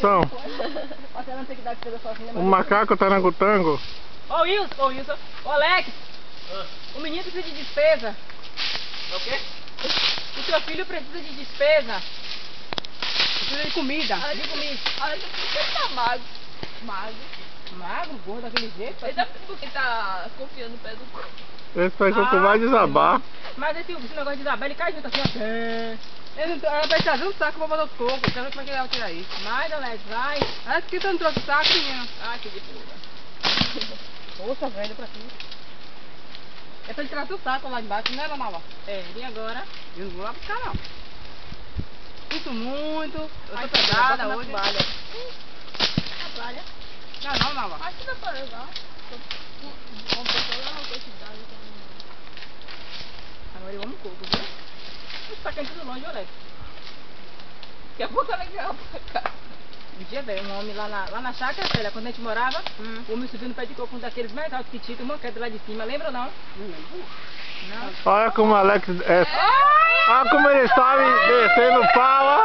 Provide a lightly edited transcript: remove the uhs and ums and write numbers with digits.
São. Você não tem que dar despesa sozinha. O macaco tarangotango. Ô Wilson, ô Alex, o menino precisa de despesa. O quê? O seu filho precisa de despesa. Precisa de comida. De comida. Olha, ele tá magro. Magro, gordo daquele jeito. Ele tá porque tá confiando no pé do corpo. Esse pensou que vai desabar. Mas esse negócio de Isabela, ele cai junto assim, ó. Ela vai trazer um saco pra botar o coco. Quero ver como é que ele vai tirar isso. Vai, Alex, vai. Alex, que tu não trouxe o saco, menina? Ai, que de puta. Poxa, velho, pra aqui. É pra ele tirar teu saco lá de baixo, não é, Lamala? É, e agora? Eu não vou lá buscar, não. Sinto muito. Eu Ai, tô pesada hoje. Trabalha. Trabalha. Não, Lamala. Acho que dá pra levar. Uma pessoa lá na quantidade. Agora eu amo coco, viu? Isso tá caindo tudo longe, Alex. Daqui a pouco ela ganhou pra cá. Um dia, velho, um homem lá na chácara, velho, quando a gente morava, o homem subiu no pé de coco, um daqueles mais altos que tinha, uma queda lá de cima, lembra ou não? Não lembro, não. Olha como o Alex é. Olha como ele sabe descer no pau.